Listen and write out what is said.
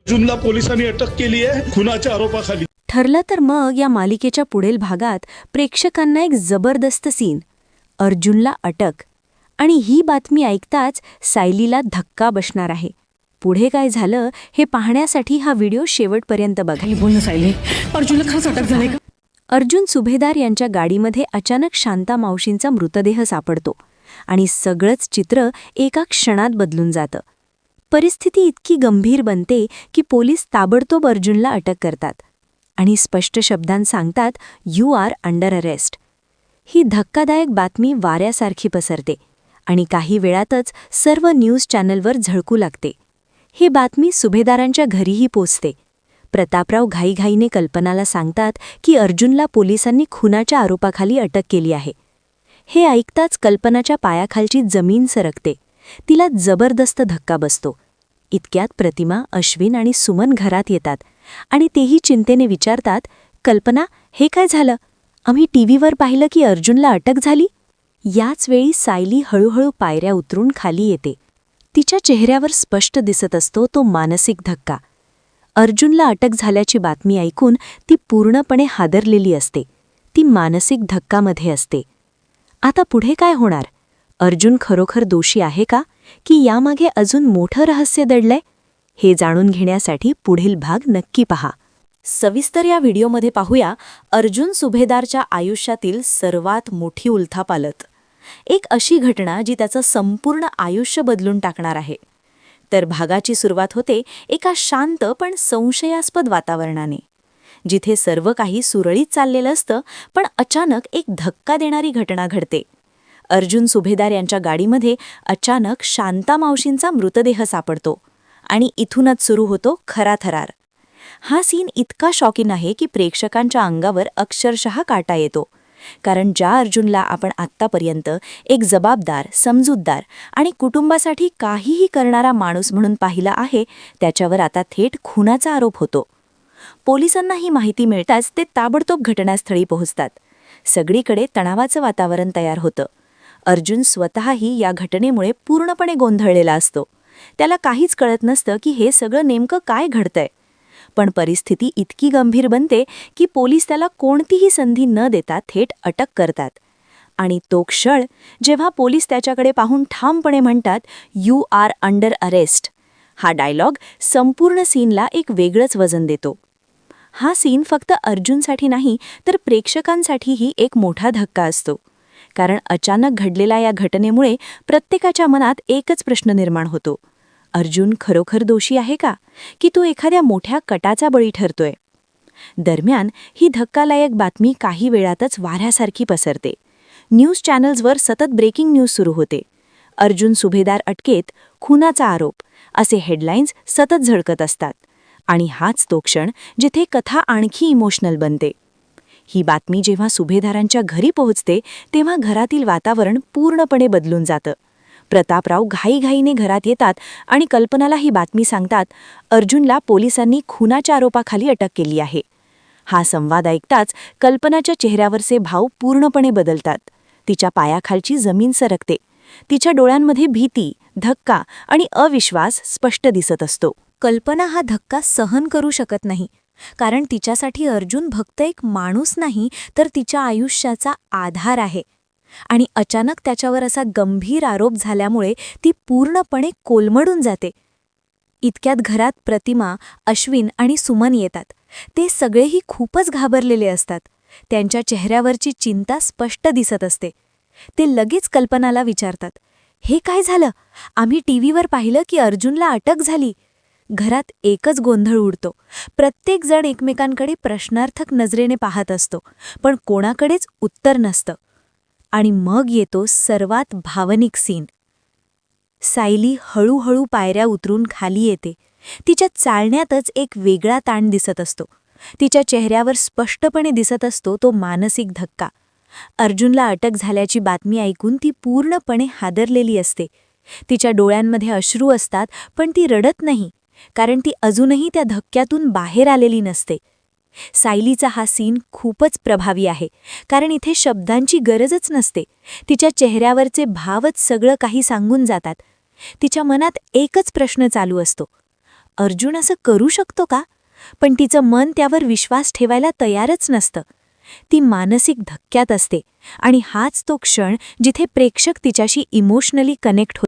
अर्जुनला पोलिसांनी अटक केली आहे खुनाच्या आरोपाखाली. ठरलं तर मग या मालिकेच्या पुढील भागात प्रेक्षकांना एक जबरदस्त सीन, अर्जुनला अटक, आणि ही बातमी ऐकताच सायलीला धक्का बसणार आहे. पुढे काय झालं हे पाहण्यासाठी हा व्हिडिओ शेवटपर्यंत बघा. बोल ना सायली, अर्जुनला खरंच अटक झाली का? अर्जुन सुभेदार यांच्या गाडीमध्ये अचानक शांता मावशींचा मृतदेह सापडतो आणि सगळंच चित्र एका क्षणात बदलून जातं. परिस्थिती इतकी गंभीर बनते की पोलीस ताबडतोब अर्जुनला अटक करतात आणि स्पष्ट शब्दांत सांगतात, "यू आर अंडर अरेस्ट." ही धक्कादायक बातमी वाऱ्यासारखी पसरते आणि काही वेळातच सर्व न्यूज चॅनलवर झळकू लागते. ही बातमी सुभेदारांच्या घरीही पोचते. प्रतापराव घाईघाईने कल्पनाला सांगतात की अर्जुनला पोलिसांनी खुनाच्या आरोपाखाली अटक केली आहे. हे ऐकताच कल्पनाच्या पायाखालची जमीन सरकते. तिला जबरदस्त धक्का बसतो. इतक्यात प्रतिमा, अश्विन आणि सुमन घरात येतात आणि तेही चिंतेने विचारतात, "कल्पना, हे काय झालं? आम्ही टीव्हीवर पाहिलं की अर्जुनला अटक झाली." याच वेळी सायली हळूहळू पायऱ्या उतरून खाली येते. तिच्या चेहऱ्यावर स्पष्ट दिसत असतो तो मानसिक धक्का. अर्जुनला अटक झाल्याची बातमी ऐकून ती पूर्णपणे हादरलेली असते. ती मानसिक धक्कामध्ये असते. आता पुढे काय होणार? अर्जुन खरोखर दोषी आहे का, की यामागे अजून मोठं रहस्य दडलंय? हे जाणून घेण्यासाठी पुढील भाग नक्की पहा. सविस्तर या व्हिडिओमध्ये पाहूया अर्जुन सुभेदारच्या आयुष्यातील सर्वात मोठी उलथापालथ. एक अशी घटना जी त्याचं संपूर्ण आयुष्य बदलून टाकणार आहे. तर भागाची सुरुवात होते एका शांत पण संशयास्पद वातावरणाने, जिथे सर्व काही सुरळीत चाललेलं असतं, पण अचानक एक धक्का देणारी घटना घडते. अर्जुन सुभेदार यांच्या गाडीमध्ये अचानक शांता मावशींचा मृतदेह सापडतो आणि इथूनच सुरू होतो खरा थरार. हा सीन इतका शॉकिंग आहे की प्रेक्षकांच्या अंगावर अक्षरशः काटा येतो. कारण ज्या अर्जुनला आपण आत्तापर्यंत एक जबाबदार, समजूतदार आणि कुटुंबासाठी काहीही करणारा माणूस म्हणून पाहिला आहे, त्याच्यावर आता थेट खुनाचा आरोप होतो. पोलिसांना ही माहिती मिळताच ते ताबडतोब घटनास्थळी पोहोचतात. सगळीकडे तणावाचं वातावरण तयार होतं. अर्जुन स्वतःही या घटनेमुळे पूर्णपणे गोंधळलेला असतो. त्याला काहीच कळत नसतं की हे सगळं नेमकं काय घडतंय. पण परिस्थिती इतकी गंभीर बनते की पोलीस त्याला कोणतीही संधी न देता थेट अटक करतात. आणि तो क्षण जेव्हा पोलीस त्याच्याकडे पाहून ठामपणे म्हणतात, "यू आर अंडर अरेस्ट." हा डायलॉग संपूर्ण सीनला एक वेगळंच वजन देतो. हा सीन फक्त अर्जुनसाठी नाही तर प्रेक्षकांसाठीही एक मोठा धक्का असतो. कारण अचानक घडलेल्या या घटनेमुळे प्रत्येकाच्या मनात एकच प्रश्न निर्माण होतो, अर्जुन खरोखर दोषी आहे का, की तो एखाद्या मोठ्या कटाचा बळी ठरतोय? दरम्यान ही धक्कादायक बातमी काही वेळातच वाऱ्यासारखी पसरते. न्यूज चॅनल्सवर सतत ब्रेकिंग न्यूज सुरू होते. अर्जुन सुभेदार अटकेत, खुनाचा आरोप असे हेडलाईन्स सतत झळकत असतात. आणि हाच तो क्षण जिथे कथा आणखी इमोशनल बनते. ही बातमी जेव्हा सुभेदारांच्या घरी पोहोचते तेव्हा घरातील वातावरण पूर्णपणे बदलून जातं. प्रतापराव घाईघाईने घरात येतात आणि कल्पनाला ही बातमी सांगतात, अर्जुनला पोलिसांनी खुनाच्या आरोपाखाली अटक केली आहे. हा संवाद ऐकताच कल्पनाच्या चेहऱ्यावरचे भाव पूर्णपणे बदलतात. तिच्या पायाखालची जमीन सरकते. तिच्या डोळ्यांमध्ये भीती, धक्का आणि अविश्वास स्पष्ट दिसत असतो. कल्पना हा धक्का सहन करू शकत नाही. कारण तिच्यासाठी अर्जुन फक्त एक माणूस नाही तर तिच्या आयुष्याचा आधार आहे. आणि अचानक त्याच्यावर असा गंभीर आरोप झाल्यामुळे ती पूर्णपणे कोलमडून जाते. इतक्यात घरात प्रतिमा, अश्विन आणि सुमन येतात. ते सगळेही खूपच घाबरलेले असतात. त्यांच्या चेहऱ्यावरची चिंता स्पष्ट दिसत असते. ते लगेच कल्पनाला विचारतात, "हे काय झालं? आम्ही टीव्हीवर पाहिलं की अर्जुनला अटक झाली." घरात एकच गोंधळ उडतो. प्रत्येकजण एकमेकांकडे प्रश्नार्थक नजरेने पाहत असतो, पण कोणाकडेच उत्तर नसतं. आणि मग येतो सर्वात भावनिक सीन. सायली हळूहळू पायऱ्या उतरून खाली येते. तिच्या चालण्यातच एक वेगळा ताण दिसत असतो. तिच्या चेहऱ्यावर स्पष्टपणे दिसत असतो तो मानसिक धक्का. अर्जुनला अटक झाल्याची बातमी ऐकून ती पूर्णपणे हादरलेली असते. तिच्या डोळ्यांमध्ये अश्रू असतात, पण ती रडत नाही, कारण ती अजूनही त्या धक्क्यातून बाहेर आलेली नसते. सायलीचा हा सीन खूपच प्रभावी आहे, कारण इथे शब्दांची गरजच नसते. तिच्या चेहऱ्यावरचे भावच सगळं काही सांगून जातात. तिच्या मनात एकच प्रश्न चालू असतो, अर्जुन असं करू शकतो का? पण तिचं मन त्यावर विश्वास ठेवायला तयारच नसतं. ती मानसिक धक्क्यात असते आणि हाच तो क्षण जिथे प्रेक्षक तिच्याशी इमोशनली कनेक्ट होतो.